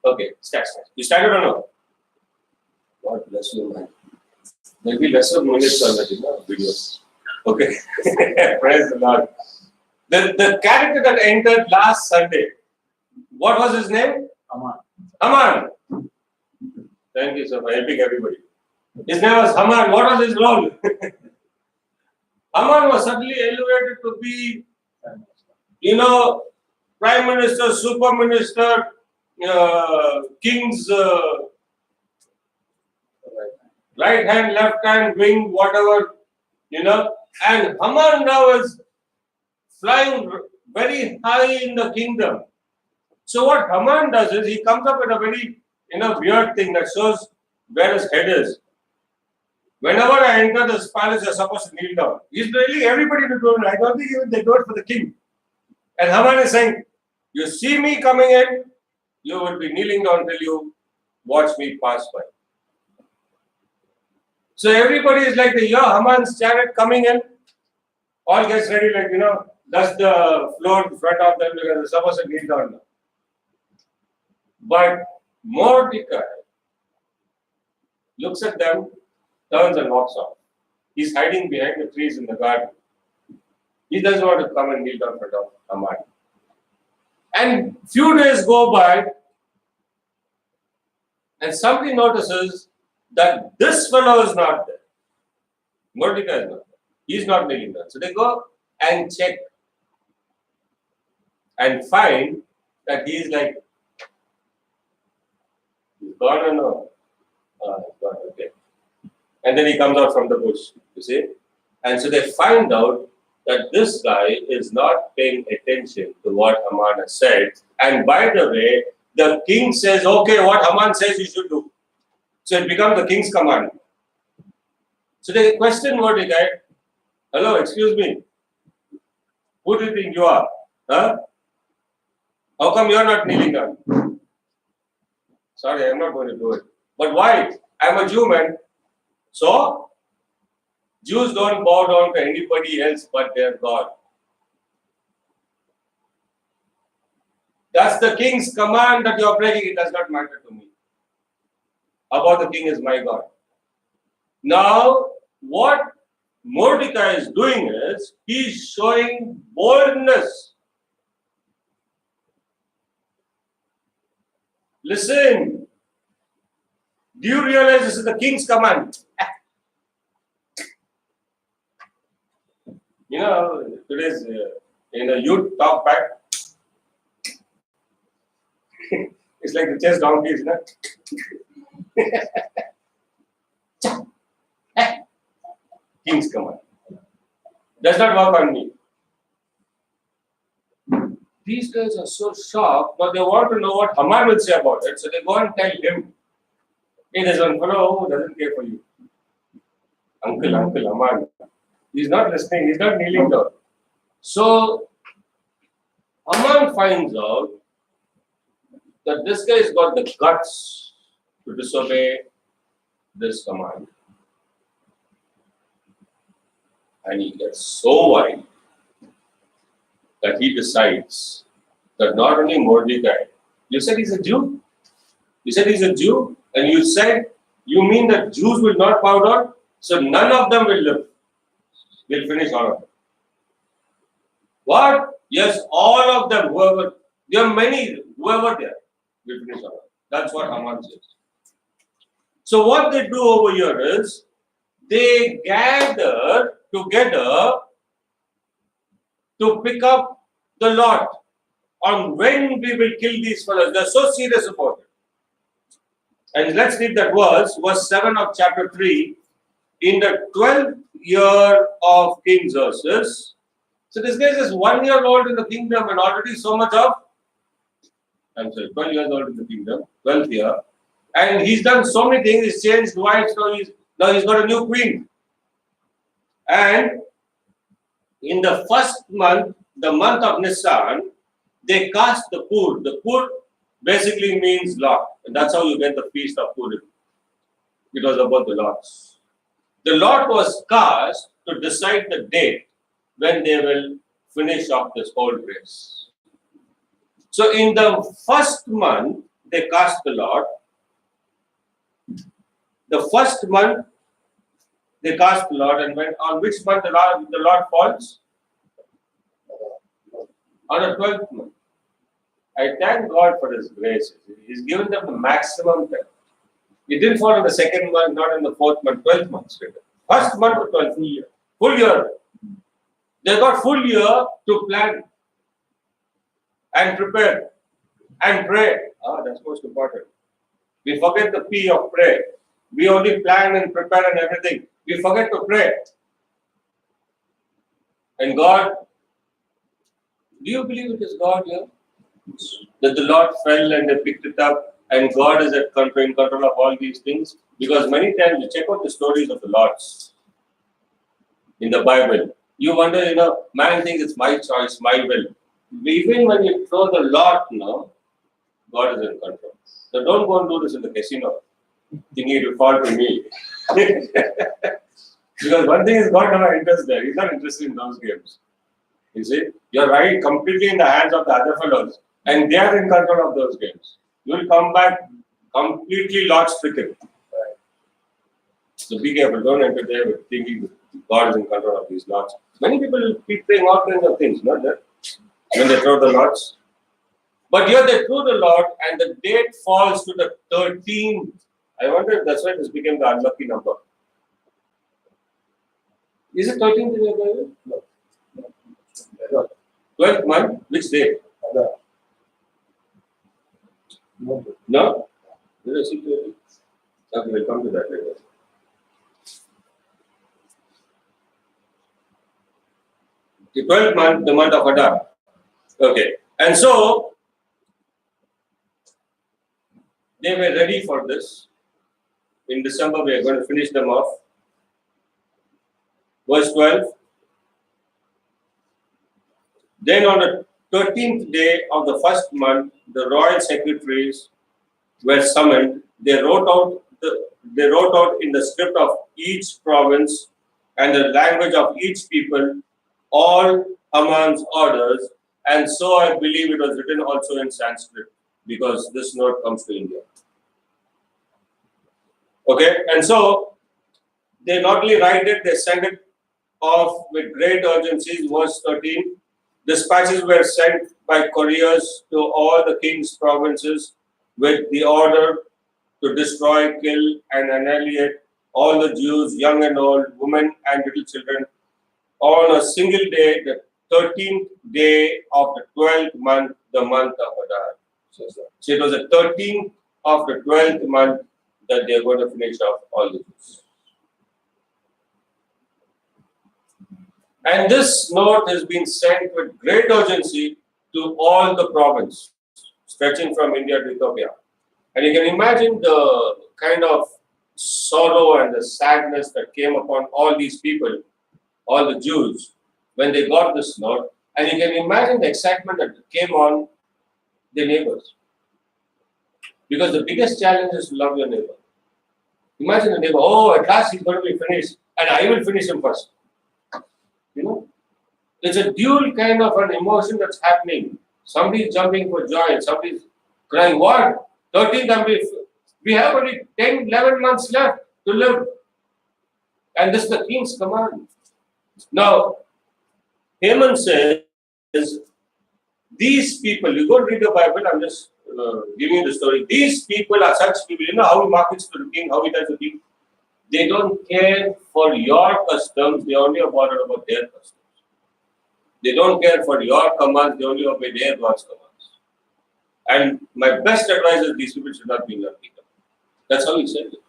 Okay, start. You started or no? God bless you, man. Maybe lesser minutes on the video. Okay. Praise the Lord. The character that entered last Sunday, what was his name? Haman. Thank you, sir, for helping everybody. His name was Haman. What was his role? Haman was suddenly elevated to be, prime minister, super minister, king's right hand, left hand, wing, whatever, And Haman now is flying very high in the kingdom. So what Haman does is he comes up with a very, weird thing that shows where his head is. Whenever I enter this palace, you're supposed to kneel down. He's really everybody to do it. I don't think even they do it for the king. And Haman is saying, you see me coming in, you will be kneeling down till you watch me pass by. So everybody is like the Haman's chariot coming in, all gets ready, dust the floor in front of them because they're supposed to kneel down now. But Mordecai looks at them, turns and walks off. He's hiding behind the trees in the garden. He doesn't want to come and kneel down in front of Haman. And few days go by, and somebody notices that this fellow is not there. Mordecai is not there. He's not kneeling down. So they go and check and find that he is like, he's gone or no? Gone, okay. And then he comes out from the bush, you see. And so they find out that this guy is not paying attention to what Haman has said. And by the way, the king says, okay, what Haman says you should do. So it becomes the king's command. So they question Mordecai, hello, excuse me, who do you think you are? Huh? How come you are not kneeling down? Sorry, I'm not going to do it. But why? I'm a Jew, man. So, Jews don't bow down to anybody else but their God. That's the king's command that you are breaking. It does not matter to me. About the king is my God. Now, what Mordecai is doing is, he's showing boldness. Listen, do you realize this is the king's command? Today's youth talk back. It's like the chess donkeys, no? King's command. Does not work on me. These guys are so shocked, but they want to know what Haman will say about it. So they go and tell him, hey, there's one fellow who doesn't care for you. Uncle Haman. He's not listening, he's not kneeling down. So Haman finds out that this guy has got the guts to disobey this command. And he gets so worried that he decides that not only Mordecai, you said he's a Jew? You said he's a Jew? And you said, you mean that Jews will not bow down? So none of them will live. We'll finish all of them. What? Yes, all of them, whoever, there are many, whoever there, will finish all of them. That's what Haman says. So what they do over here is, they gather together to pick up the lot on when we will kill these fellows. They're so serious about it. And let's read that verse 7 of chapter 3. In the 12th year of King Xerxes. So this guy is 1 year old in the kingdom and already so much of, 12 years old in the kingdom, 12th year. And he's done so many things, he's changed wives, now he's got a new queen. And in the first month, the month of Nisan, they cast the Pur. The Pur basically means lot. And that's how you get the feast of Purim. It was about the lots. The lot was cast to decide the date when they will finish off this whole race. So in the first month, they cast the lot. The first month they cast the lot, and when on which month the lot falls? On the 12th month. I thank God for His grace. He's given them the maximum time. It didn't fall in the second month, not in the fourth month, 12th month straight. First month of 12th year. Full year. They got full year to plan and prepare and pray. That's most important. We forget the P of pray. We only plan and prepare and everything. We forget to pray. And God, do you believe it is God here? That the Lord fell and they picked it up, and God is in control of all these things? Because many times you check out the stories of the Lords in the Bible. You wonder, man thinks it's my choice, my will. Even when you throw the lot, God is in control. So don't go and do this in the casino, thinking it will fall to me. Because one thing is, God never enters there. He's not interested in those games. You see, you're right, completely in the hands of the other fellows, and they are in control of those games. You will come back completely lot-stricken. So be careful. Don't enter there with thinking God is in control of these lots. Many people keep saying all kinds of things, not that when they throw the lots. But here they threw the lot, and the date falls to the 13th. I wonder if that's why this became the unlucky number. Is it 13th in your Bible? No. 12th month, which day? No? Did I see 12th? Okay, we'll come to that later. The 12th month, the month of Adar. Okay. And so, they were ready for this. In December, we are going to finish them off. Verse 12. Then on the 13th day of the first month, the royal secretaries were summoned. They wrote out in the script of each province and the language of each people all Haman's orders, and so I believe it was written also in Sanskrit, because this note comes to India. Okay, and so they not only write it, they send it off with great urgency. Verse 13. Dispatches were sent by couriers to all the king's provinces with the order to destroy, kill, and annihilate all the Jews, young and old, women and little children, on a single day, the 13th day of the 12th month, the month of Adar. So it was the 13th of the 12th month that they are going to finish off all the Jews. And this note has been sent with great urgency to all the province, stretching from India to Ethiopia. And you can imagine the kind of sorrow and the sadness that came upon all these people, all the Jews, when they got this note. And you can imagine the excitement that came on their neighbors. Because the biggest challenge is to love your neighbor. Imagine the neighbor, at last he's going to be finished, and I will finish him first. It's a dual kind of an emotion that's happening. Somebody is jumping for joy, and somebody is crying, what? 13th, we have only 10, 11 months left to live. And this is the king's command. Now, Haman says, these people, you go and read the Bible, I'm just giving you the story. These people are such people, how he markets to the king, how he does the king. They don't care for your customs, they only are bothered about their customs. They don't care for your commands, they only obey their God's commands. And my best advice is these people should not be in your kingdom. That's how he said it.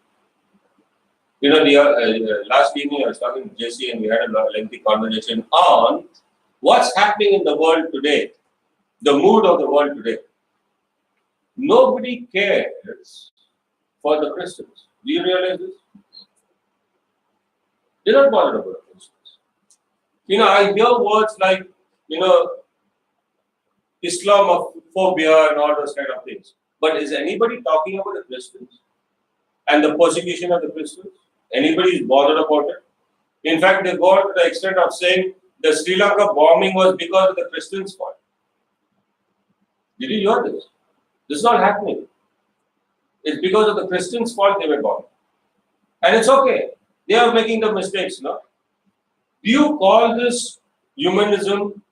Last evening I was talking to Jesse and we had a lengthy conversation on what's happening in the world today, the mood of the world today. Nobody cares for the Christians. Do you realize this? They're not bothered about the Christians. I hear words like, Islamophobia and all those kind of things. But is anybody talking about the Christians and the persecution of the Christians? Anybody is bothered about it? In fact, they go to the extent of saying the Sri Lanka bombing was because of the Christians' fault. Did you hear this? This is not happening. It's because of the Christians' fault they were born. And it's okay. They are making the mistakes, no? Do you call this humanism,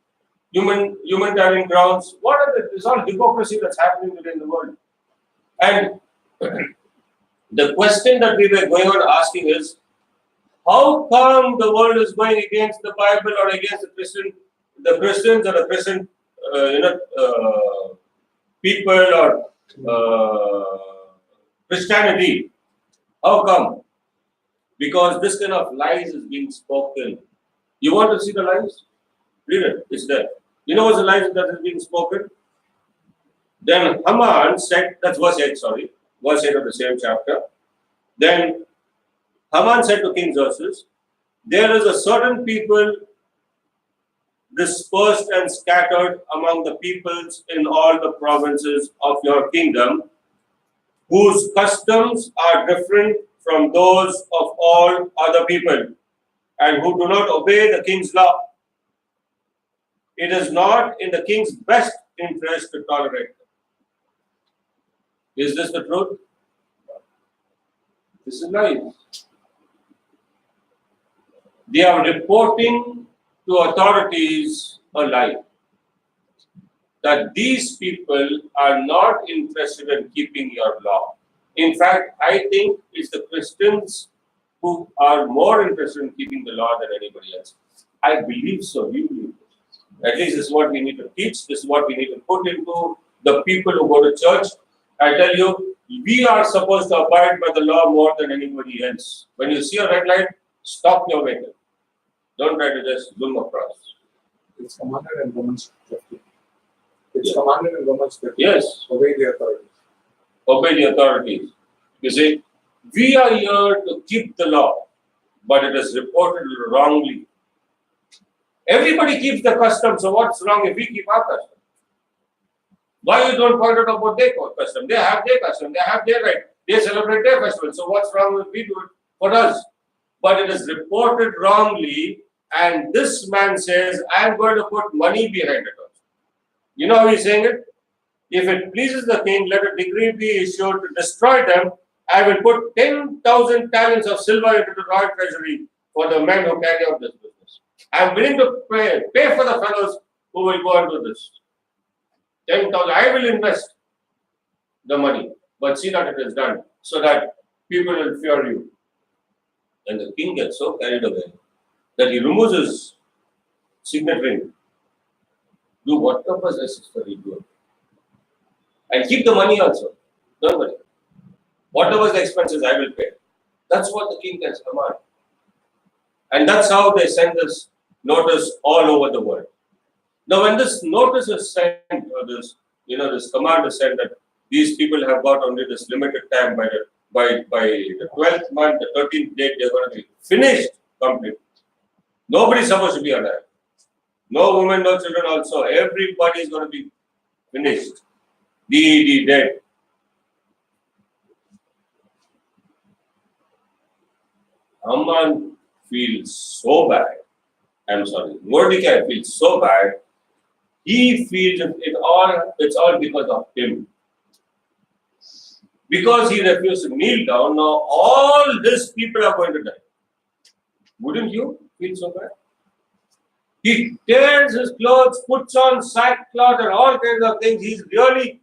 humanitarian grounds? What are the, it's all hypocrisy that's happening today in the world. And the question that we were going on asking is, how come the world is going against the Bible or against the Christians or the Christian, people or Christianity? How come? Because this kind of lies is being spoken. You want to see the lies? Read it. It's there. You know what's the lies that is being spoken? Then Haman said, that's verse 8, sorry. Verse 8 of the same chapter. Then Haman said to King Xerxes, there is a certain people dispersed and scattered among the peoples in all the provinces of your kingdom, whose customs are different from those of all other people, and who do not obey the king's law. It is not in the king's best interest to tolerate them. Is this the truth? This is lies. They are reporting to authorities a lie. That these people are not interested in keeping your law. In fact, I think it's the Christians who are more interested in keeping the law than anybody else. I believe so. We believe it. At least this is what we need to teach. This is what we need to put into the people who go to church. I tell you, we are supposed to abide by the law more than anybody else. When you see a red light, stop your vehicle. Don't try to just zoom across. It's commanded and government. It's commanded and government. Yes. Obey the authorities. Obey the authorities. You see, we are here to keep the law, but it is reported wrongly. Everybody keeps the custom, so what's wrong if we keep our custom? Why you don't point out about their custom? They have their custom, they have their right, they celebrate their festival, so what's wrong if we do it for us? But it is reported wrongly, and this man says, I am going to put money behind it also. You know how he's saying it? If it pleases the king, let a decree be issued to destroy them. I will put 10,000 talents of silver into the royal treasury for the men who carry out this business. I am willing to pay for the fellows who will go and do this. 10,000, I will invest the money, but see that it is done so that people will fear you. And the king gets so carried away that he removes his signet ring. Do what purpose necessary do. And keep the money also. Don't worry. Whatever the expenses, I will pay. That's what the king can command. And that's how they send this notice all over the world. Now, when this notice is sent, or this command is sent that these people have got only this limited time by the 12th month, the 13th date, they're going to be finished completely. Nobody's supposed to be alive. No women, no children also. Everybody is going to be finished. Dead. Haman feels so bad. I'm sorry. Mordecai feels so bad. He feels it's all because of him. Because he refused to kneel down, now all these people are going to die. Wouldn't you feel so bad? He tears his clothes, puts on sackcloth and all kinds of things. He's really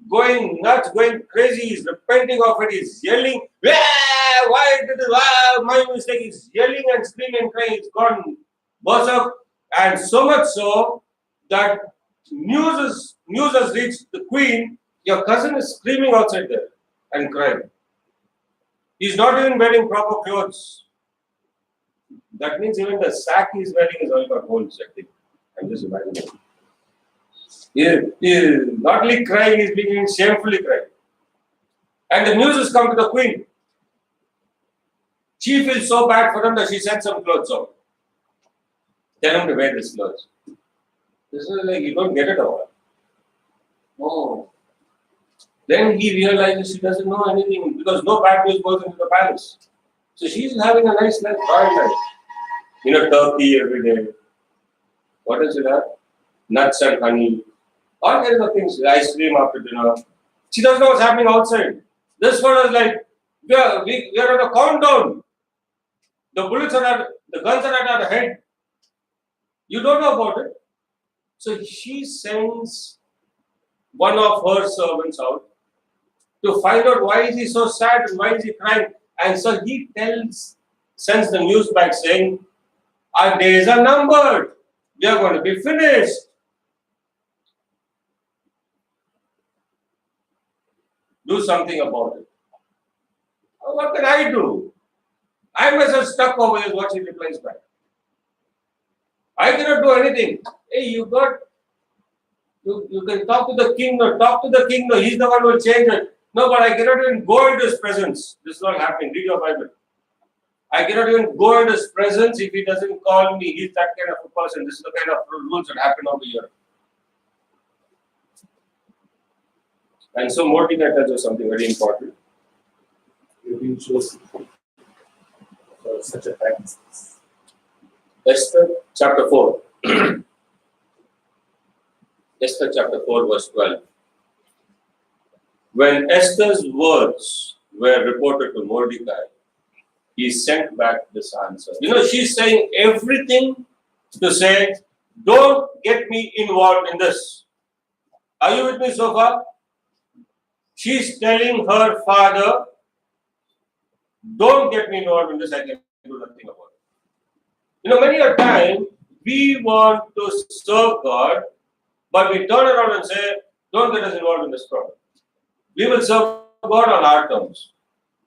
going nuts, going crazy. He's repenting of it. He's yelling, why did this? My mistake. He's yelling and screaming and crying. He's gone berserk. And so much so that news has reached the queen. Your cousin is screaming outside there and crying. He's not even wearing proper clothes. That means even the sack he's wearing is all got holes, I think. I'm just imagining. He's not only crying, he's being shamefully crying. And the news has come to the queen. She feels so bad for him that she sends some clothes out. Tell him to wear this clothes. This is like, you don't get it all. Oh. Then he realizes she doesn't know anything because no bad news goes into the palace. So she's having a nice life, royal life. Turkey every day. What does it have? Nuts and honey. All kinds of things. Ice cream after dinner. She doesn't know what's happening outside. This one is like, we are on a countdown. The bullets are at, the guns are at our head. You don't know about it. So she sends one of her servants out to find out why is he so sad and why is he crying. And so he sends the news back saying, our days are numbered. We are going to be finished. Do something about it. What can I do? I myself stuck over here, what she replies back. I cannot do anything. Hey, you can talk to the king, no, talk to the king, no, he's the one who will change it. No, but I cannot even go into his presence. This is not happening. Read your Bible. I cannot even go into his presence if he doesn't call me. He's that kind of a person. This is the kind of rules that happen over here. And so Mordecai tells us something very important. You've been chosen for such a time as this. Esther chapter 4. Esther chapter 4 verse 12. When Esther's words were reported to Mordecai, he sent back this answer. You know, she's saying everything to say, don't get me involved in this. Are you with me so far? She's telling her father, don't get me involved in this, I can do nothing about it. You know, many a time we want to serve God, but we turn around and say, don't get us involved in this problem. We will serve God on our terms.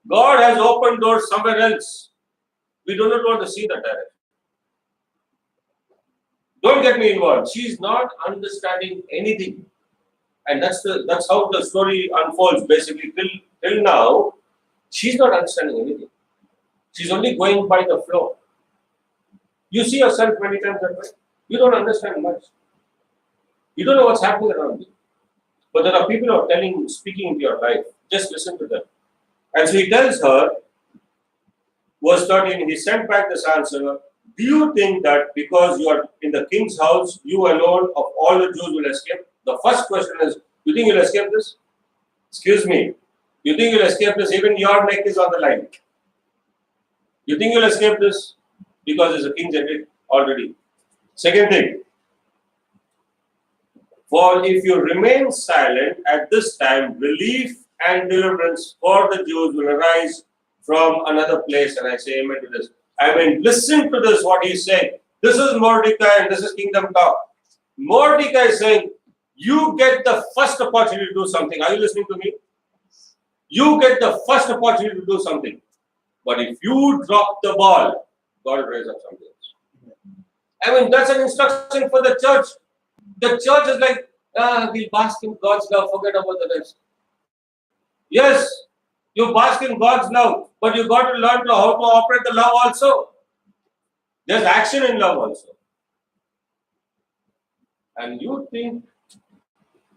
God has opened doors somewhere else. We do not want to see that direction. Don't get me involved. She's not understanding anything. And that's how the story unfolds basically till now. She's not understanding anything. She's only going by the flow. You see yourself many times that way. You don't understand much. You don't know what's happening around you. But there are people who are speaking into your life. Just listen to them. And so he tells her, verse 13, he sent back this answer. Do you think that because you are in the king's house, you alone of all the Jews will escape? The first question is, you think you'll escape this? Excuse me. You think you'll escape this? Even your neck is on the line. You think you'll escape this? Because there's a king's edict already. Second thing, for if you remain silent at this time, relief and deliverance for the Jews will arise from another place. And I say amen to this. I mean, listen to this, what he's saying. This is Mordecai and this is kingdom talk. Mordecai is saying, you get the first opportunity to do something. Are you listening to me? You get the first opportunity to do something. But if you drop the ball, God will raise up something else. I mean, that's an instruction for the church. The church is like, we bask in God's love, forget about the rest. Yes, you bask in God's love, but you got to learn how to operate the love also. There's action in love also. And you think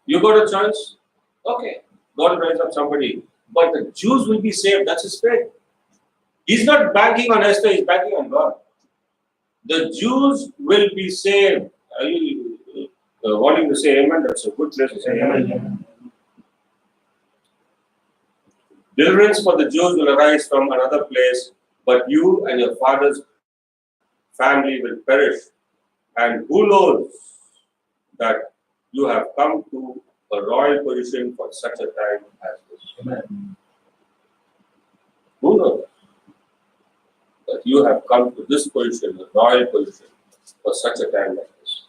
you got a choice? Okay, God will raise up somebody. But the Jews will be saved. That's his faith. He's not banking on Esther, he's banking on God. The Jews will be saved. Are you wanting to say amen? That's a good place to say amen. Deliverance for the Jews will arise from another place, but you and your father's family will perish. And who knows that you have come to a royal position for such a time as this? Amen. Who knows that you have come to this position, a royal position, for such a time like this?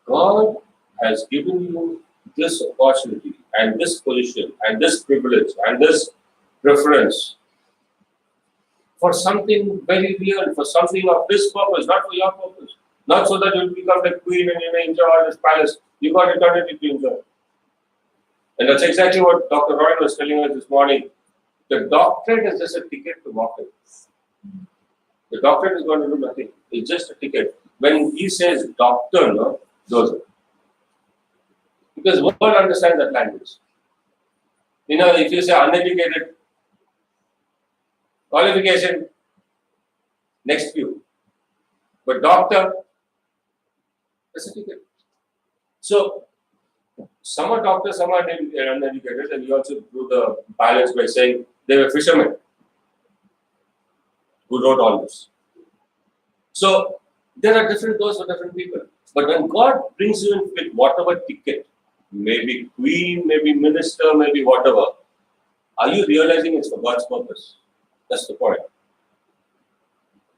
God has given you this opportunity and this position and this privilege and this preference for something very real, for something of His purpose, not for your purpose. Not so that you'll become the queen and you may enjoy all this palace. You got eternity to enjoy. And that's exactly what Dr. Roy was telling us this morning. The doctorate is just a ticket to walk in. The doctorate is going to do nothing. It's just a ticket. When he says doctor, no, those are. Because world understands that language. You know, if you say uneducated, qualification, next few. But doctor, that's a ticket. So, Some are doctors, some are uneducated, and he also drew the balance by saying they were fishermen who wrote all this. So there are different doors for different people. But when God brings you in with whatever ticket, maybe queen, maybe minister, maybe whatever, are you realizing it's for God's purpose? That's the point.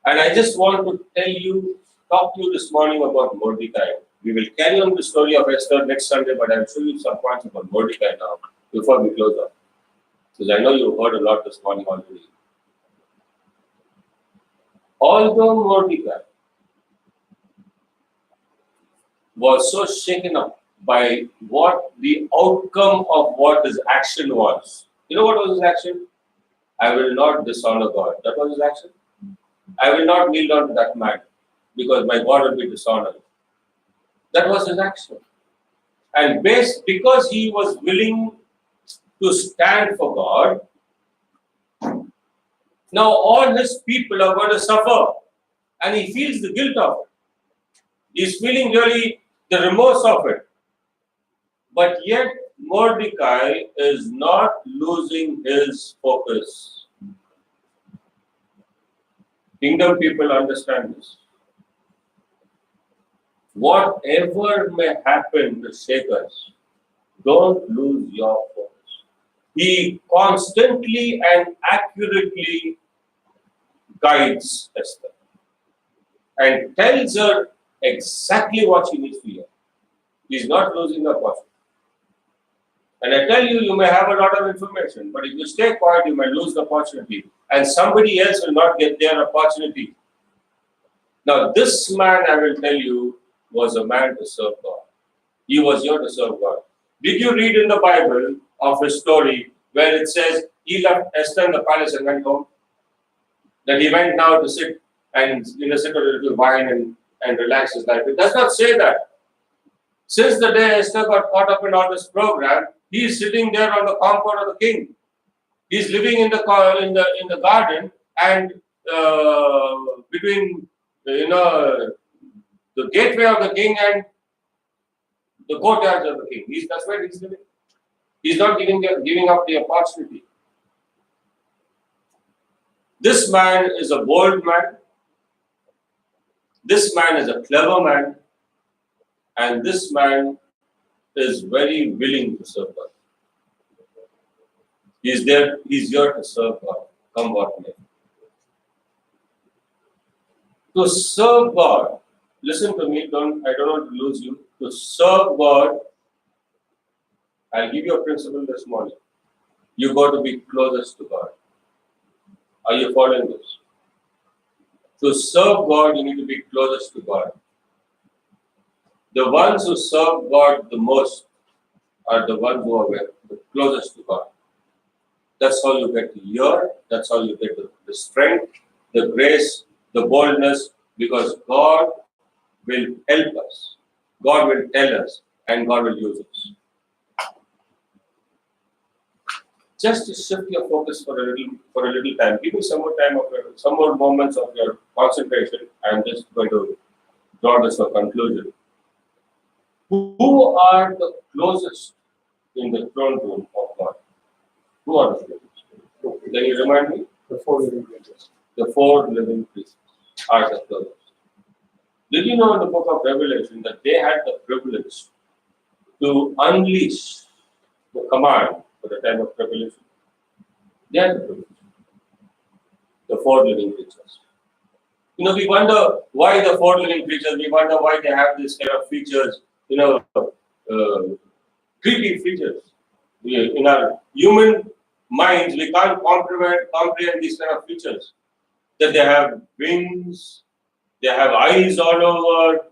And I just want to talk to you this morning about Mordecai. We will carry on the story of Esther next Sunday, but I'll show you some points about Mordecai now before we close up. Because I know you've heard a lot this morning already. Although Mordecai was so shaken up by what the outcome of what his action was. You know what was his action? I will not dishonor God. That was his action. I will not kneel down to that man because my God will be dishonored. That was his action. And because he was willing to stand for God, now all his people are going to suffer. And he feels the guilt of it. He's feeling really the remorse of it. But yet, Mordecai is not losing his focus. Kingdom people understand this. Whatever may happen to shake us, don't lose your focus. He constantly and accurately guides Esther and tells her exactly what she needs to hear. He's not losing her focus. And I tell you, you may have a lot of information, but if you stay quiet, you may lose the opportunity. And somebody else will not get their opportunity. Now, this man, I will tell you, was a man to serve God. He was here to serve God. Did you read in the Bible of his story where it says he left Esther in the palace and went home? That he went now to sit and sit a little wine and relax his life. It does not say that. Since the day Esther got caught up in all this program, he is sitting there on the compound of the king. He is living in the garden and between the gateway of the king and the courtyards of the king. That's where he's living. He's not giving up the opportunity. This man is a bold man. This man is a clever man. And this man is very willing to serve God. He's here to serve God, come what may. To serve God, listen to me, I don't want to lose you. To serve God, I'll give you a principle this morning. You got to be closest to God. Are you following this? To serve God, you need to be closest to God. The ones who serve God the most are the ones who are the closest to God. That's how you get to hear, that's how you get the strength, the grace, the boldness, because God will help us. God will tell us, and God will use us. Just to shift your focus for a little time. Give me some more moments of your concentration. I'm just going to draw this to a conclusion. Who are the closest in the throne room of God? Who are the closest? Can you remind me? The 4 living creatures. The 4 living creatures are the closest. Did you know in the book of Revelation that they had the privilege to unleash the command for the time of revelation? They had the privilege. The 4 living creatures. We wonder why the 4 living creatures, we wonder why they have this kind of features, creepy features. In our human minds, we can't comprehend these kind of features. That they have wings, they have eyes all over,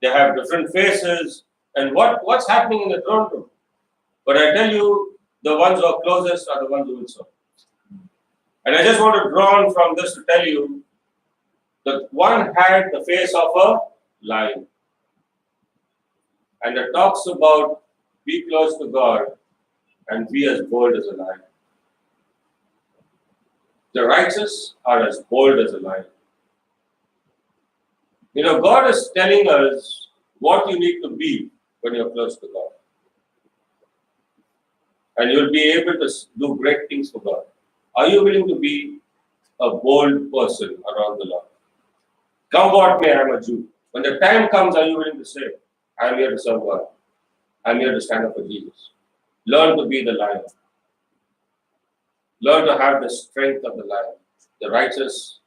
they have different faces, and what's happening in the throne room? But I tell you, the ones who are closest are the ones who will serve. And I just want to draw on from this to tell you that one had the face of a lion. And it talks about be close to God and be as bold as a lion. The righteous are as bold as a lion. God is telling us what you need to be when you're close to God. and you'll be able to do great things for God. Are you willing to be a bold person around the Lord? Come what may, I'm a Jew. When the time comes, are you willing to say, I'm here to serve God? I'm here to stand up for Jesus. Learn to be the lion. Learn to have the strength of the lion. The righteous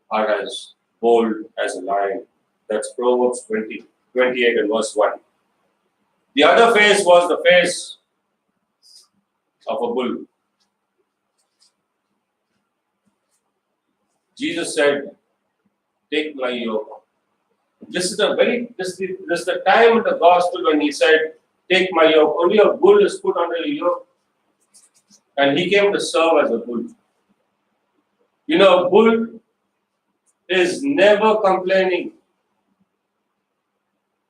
are as bold as a lion. That's Proverbs 28 and verse 1. The other face was the face of a bull. Jesus said, take my yoke. This is the time in the gospel when he said, take my yoke. Only a bull is put under your yoke. And he came to serve as a bull. You know, a bull is never complaining.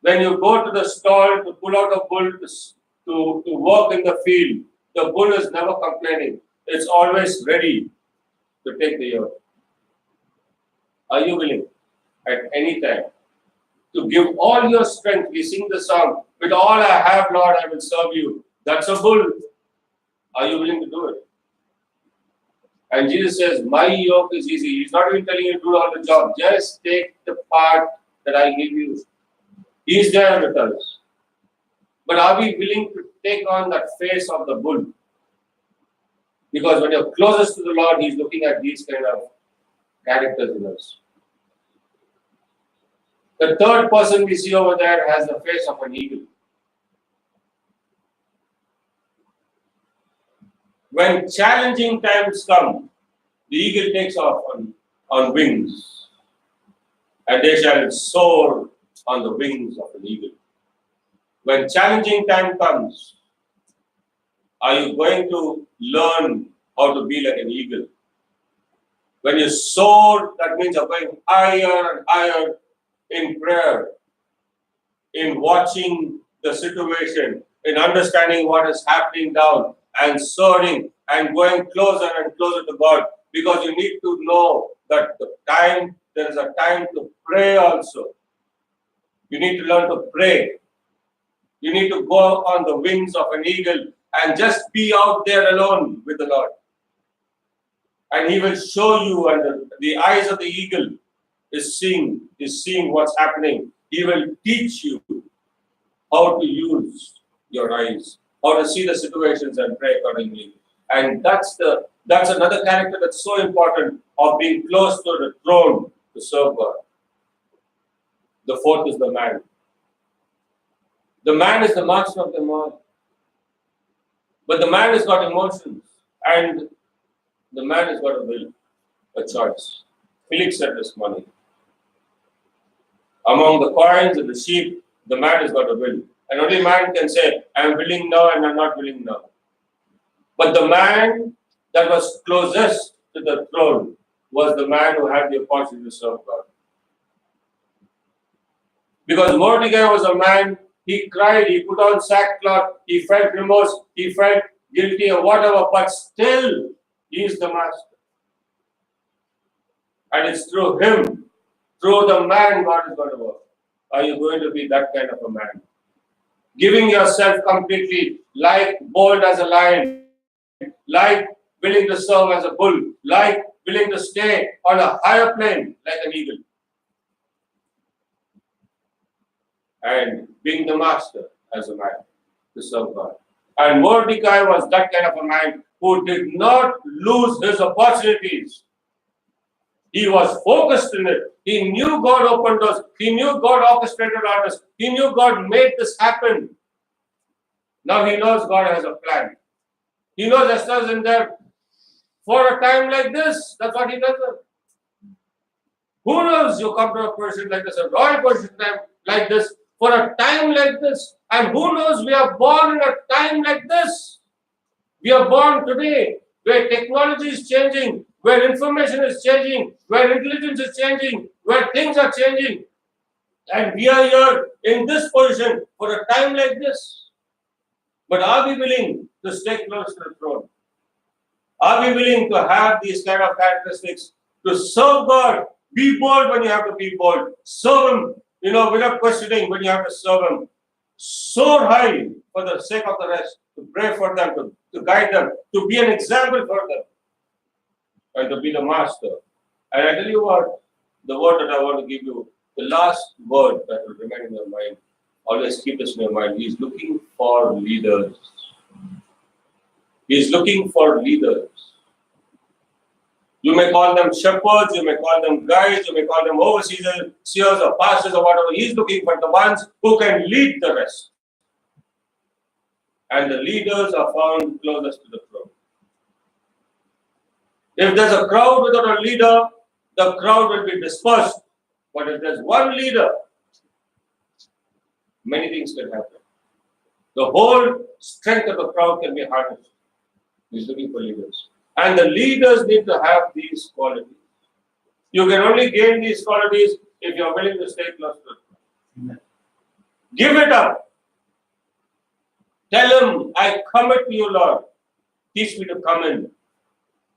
When you go to the stall to pull out a bull to work in the field, the bull is never complaining. It's always ready to take the yoke. Are you willing at any time to give all your strength? We sing the song, with all I have, Lord, I will serve you. That's a bull. Are you willing to do it? And Jesus says, my yoke is easy. He's not even telling you to do all the job. Just take the part that I give you. He's there with us. But are we willing to take on that face of the bull? Because when you're closest to the Lord, He's looking at these kind of characters in us. The third person we see over there has the face of an eagle. When challenging times come, the eagle takes off on wings, and they shall soar on the wings of an eagle. When challenging time comes, are you going to learn how to be like an eagle? When you soar, that means you're going higher and higher in prayer, in watching the situation, in understanding what is happening down, and soaring and going closer and closer to God. Because you need to know that there is a time to pray also. You need to learn to pray. You need to go on the wings of an eagle and just be out there alone with the Lord. And He will show you, and the eyes of the eagle is seeing what's happening. He will teach you how to use your eyes, how to see the situations and pray accordingly. And that's another character that's so important of being close to the throne to serve God. The fourth is the man. The man is the master of them all. But the man has got emotions, and the man has got a will, a choice. Felix said this morning. Among the coins and the sheep, the man has got a will. And only man can say, I am willing now and I am not willing now. But the man that was closest to the throne was the man who had the opportunity to serve God. Because Mordecai was a man, he cried, he put on sackcloth, he felt remorse, he felt guilty or whatever, but still he is the master. And it's through him, through the man, God is going to work. Are you going to be that kind of a man? Giving yourself completely, like bold as a lion, like willing to serve as a bull, like willing to stay on a higher plane like an eagle. And being the master as a man to serve God. And Mordecai was that kind of a man who did not lose his opportunities. He was focused in it. He knew God opened doors. He knew God orchestrated all this. He knew God made this happen. Now he knows God has a plan. He knows Esther's in there for a time like this. That's what he does. Who knows you come to a person like this, a royal person like this, for a time like this. And who knows we are born in a time like this. We are born today where technology is changing, where information is changing, where intelligence is changing, where things are changing. And we are here in this position for a time like this. But are we willing to stay close to the throne? Are we willing to have these kind of characteristics to serve God? Be bold when you have to be bold. Serve Him, without questioning when you have to serve Him. Soar high for the sake of the rest. to pray for them, to guide them, to be an example for them, and to be the master. And I tell you what, the word that I want to give you, the last word that will remain in your mind, always keep this in your mind. He is looking for leaders. He is looking for leaders. You may call them shepherds, you may call them guides, you may call them overseers, seers or pastors or whatever. He is looking for the ones who can lead the rest. And the leaders are found closest to the throne. If there's a crowd without a leader, the crowd will be dispersed. But if there's one leader, many things can happen. The whole strength of the crowd can be harnessed. He's looking for leaders. And the leaders need to have these qualities. You can only gain these qualities if you're willing to stay close to it. Give it up. Tell him, I commit to you, Lord. Teach me to come in.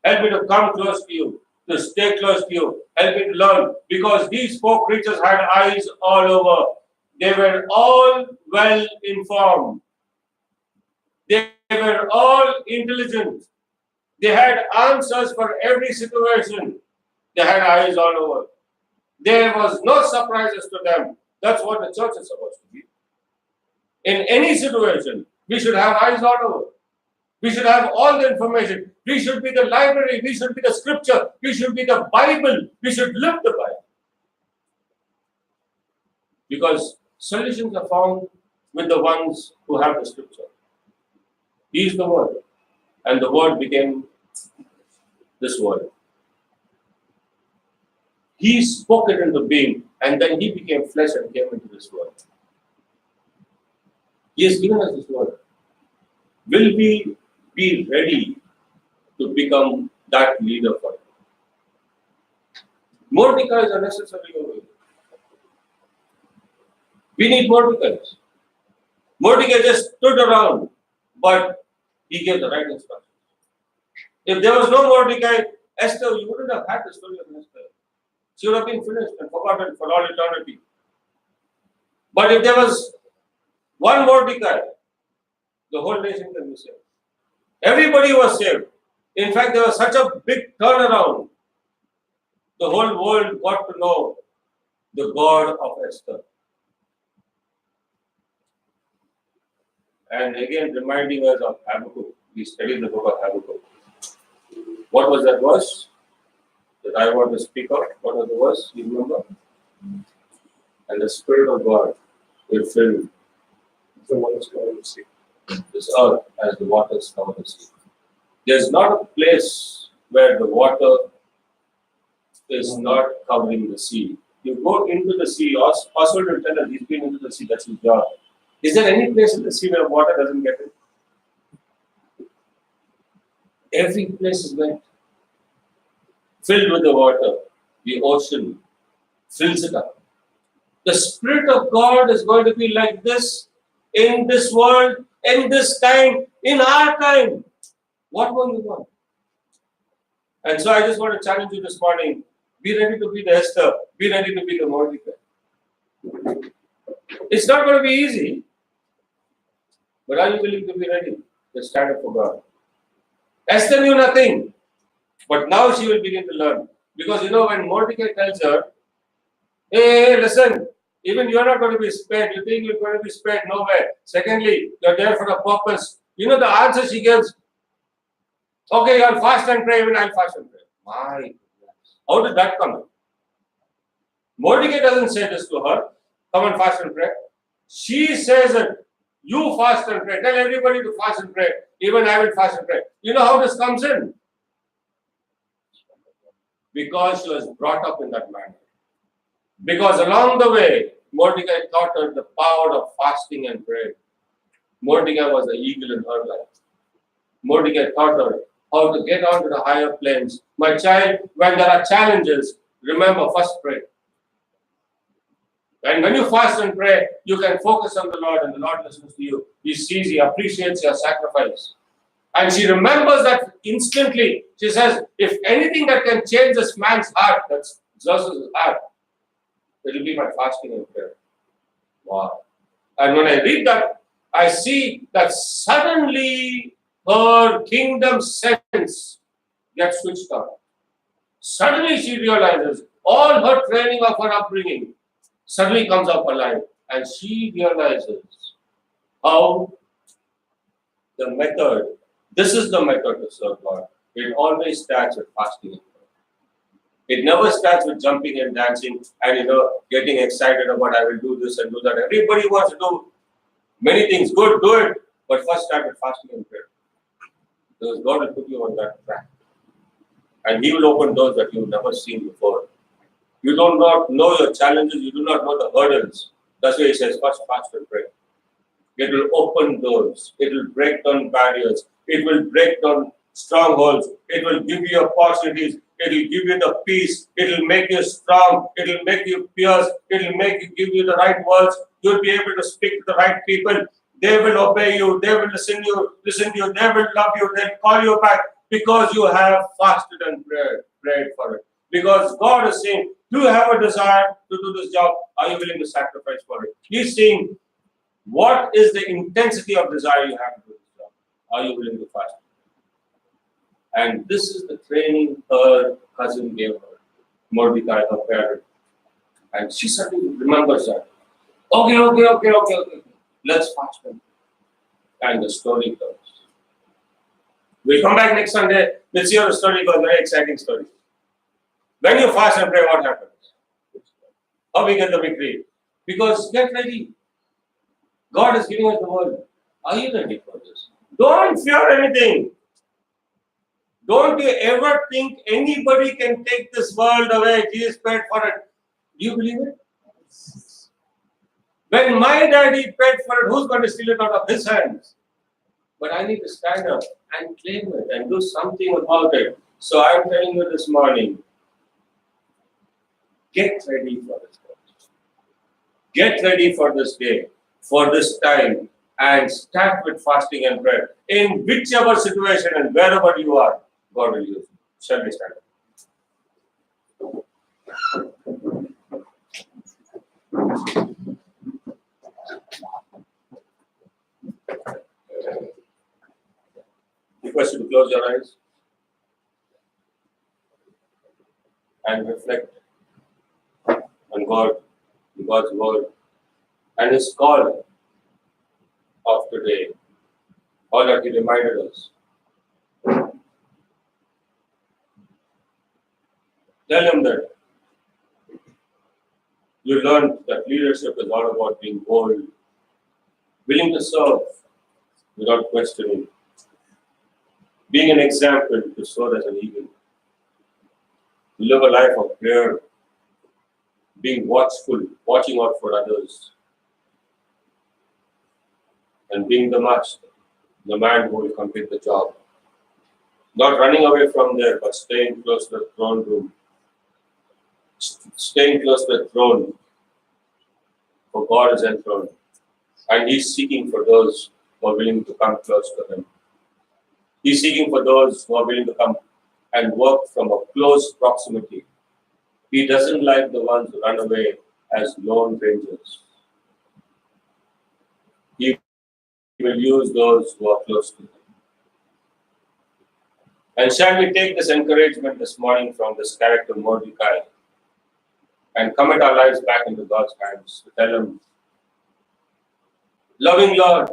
Help me to come close to you, to stay close to you. Help me to learn. Because these four creatures had eyes all over. They were all well informed. They were all intelligent. They had answers for every situation. They had eyes all over. There was no surprises to them. That's what the church is supposed to be. In any situation, we should have eyes all over. We should have all the information. We should be the library. We should be the scripture. We should be the Bible. We should live the Bible. Because solutions are found with the ones who have the scripture. He is the Word. And the Word became this Word. He spoke it into being, and then He became flesh and came into this world. He has given us this Word. Will we be ready to become that leader for Him? Mordecai is unnecessarily over. We need Mordecais. Mordecai just stood around, but he gave the right instructions. If there was no Mordecai, Esther, you wouldn't have had the story of Esther. She would have been finished and forgotten for all eternity. But if there was one Mordecai, the whole nation can be saved. Everybody was saved. In fact, there was such a big turnaround. The whole world got to know the God of Esther. And again, reminding us of Habakkuk. We studied the book of Habakkuk. What was that verse that I want to speak of? What was the verse? You remember? And the Spirit of God will fill the waters cover the sea. This earth as the waters cover the sea. There's not a place where the water is not covering the sea. You go into the sea, Oswald will tell us he's been into the sea, that's his job. Is there any place in the sea where water doesn't get in? Every place is wet. Filled with the water. The ocean fills it up. The Spirit of God is going to be like this in this world, in this time, in our time. What more you want? And so I just want to challenge you this morning. Be ready to be the Esther. Be ready to be the Mordecai. It's not going to be easy. But are you willing to be ready to stand up for God? Esther knew nothing. But now she will begin to learn. Because when Mordecai tells her, hey, listen, even you're not going to be spared. You think you're going to be spared? Nowhere. Secondly, you're there for a purpose. The answer she gives. Okay, I'll fast and pray. Even I'll fast and pray. My goodness. How did that come in? Mordecai doesn't say this to her. Come and fast and pray. She says it. You fast and pray. Tell everybody to fast and pray. Even I will fast and pray. You know how this comes in? Because she was brought up in that manner. Because along the way, Mordecai taught her the power of fasting and prayer. Mordecai was the eagle in her life. Mordecai taught her how to get onto the higher planes. My child, when there are challenges, remember, first pray. And when you fast and pray, you can focus on the Lord and the Lord listens to you. He sees, He appreciates your sacrifice. And she remembers that instantly. She says, if anything that can change this man's heart, that's Jesus' heart, it will be my fasting and prayer. Wow. And when I read that, I see that suddenly her kingdom sense gets switched on. Suddenly she realizes all her training of her upbringing suddenly comes up alive, and she realizes how the method, this is the method to serve God. It always starts with fasting. It never starts with jumping and dancing and getting excited about I will do this and do that. Everybody wants to do many things. Good, do it. But first start with fasting and prayer. Because God will put you on that track. And He will open doors that you've never seen before. You do not know your challenges, you do not know the hurdles. That's why He says first fast and pray. It will open doors. It will break down barriers. It will break down strongholds. It will give you opportunities. It will give you the peace. It will make you strong. It will make you fierce. It will give you the right words. You'll be able to speak to the right people. They will obey you. They will listen to you. They will love you. They'll call you back because you have fasted and prayed for it. Because God is saying, do you have a desire to do this job? Are you willing to sacrifice for it? He's saying, what is the intensity of desire you have to do this job? Are you willing to fast? And this is the training her cousin gave her, Mordecai, her parent. And she suddenly remembers that. Okay. Let's fast. And the story goes. We'll come back next Sunday. We'll see how the story goes. Very exciting story. When you fast and pray, what happens? How we get the victory? Because get ready. God is giving us the word. Are you ready for this? Don't fear anything. Don't you ever think anybody can take this world away. Jesus paid for it. Do you believe it? When my daddy paid for it, who's going to steal it out of his hands? But I need to stand up and claim it and do something about it. So I'm telling you this morning, get ready for this. Get ready for this day, for this time, and start with fasting and prayer. In whichever situation and wherever you are, God will use you. Shall we stand up? Request you to close your eyes and reflect on God's word, and His call of today, all that He reminded us. Tell Him that you learned that leadership is all about being bold, willing to serve without questioning, being an example to soar as an eagle, live a life of prayer, being watchful, watching out for others, and being the master, the man who will complete the job. Not running away from there, but staying close to the throne room. Staying close to the throne, for God is enthroned. And He's seeking for those who are willing to come close to Him. He's seeking for those who are willing to come and work from a close proximity. He doesn't like the ones who run away as lone rangers. He will use those who are close to Him. And shall we take this encouragement this morning from this character Mordecai and commit our lives back into God's hands to tell Him, loving Lord,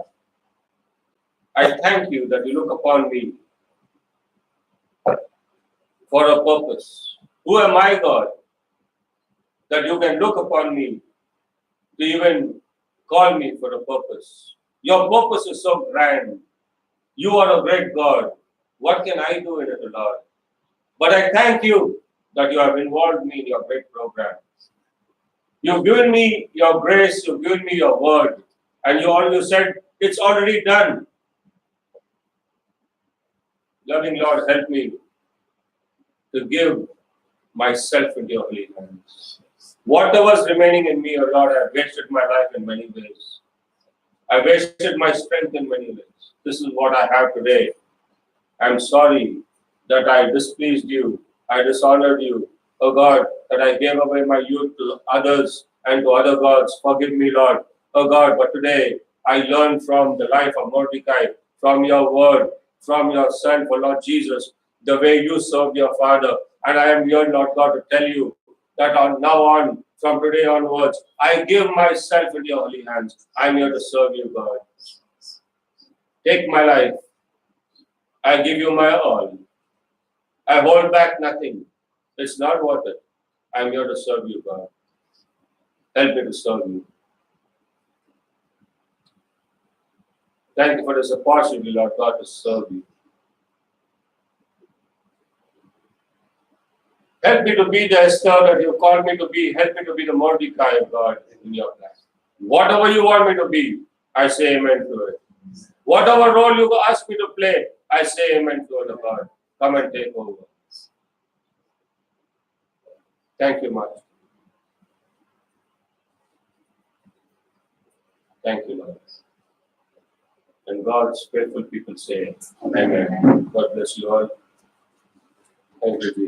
I thank You that You look upon me for a purpose. Who am I, God, that You can look upon me to even call me for a purpose? Your purpose is so grand. You are a great God. What can I do in it, Lord? But I thank You that You have involved me in Your great program. You've given me Your grace, You've given me Your word, and You said, it's already done. Loving Lord, help me to give myself into Your holy hands. Whatever's remaining in me, oh Lord, I've wasted my life in many ways. I wasted my strength in many ways. This is what I have today. I'm sorry that I displeased You. I dishonored You. Oh God, that I gave away my youth to others and to other gods. Forgive me, Lord. Oh God, but today I learn from the life of Mordecai, from your word, from your son, for Lord Jesus, the way you served your father. And I am here, Lord God, to tell you that on now on, from today onwards, I give myself in your holy hands. I'm here to serve you, God. Take my life. I give you my all. I hold back nothing. It's not worth it. I'm here to serve you, God. Help me to serve you. Thank you for this opportunity, Lord God, to serve you. Help me to be the Esther that you called me to be. Help me to be the Mordecai of God in your plan. Whatever you want me to be, I say amen to it. Whatever role you ask me to play, I say amen to it, God. Come and take over. Thank you much. Thank you, Lord. And God's faithful people say, amen. God bless you all. Thank you, Jesus.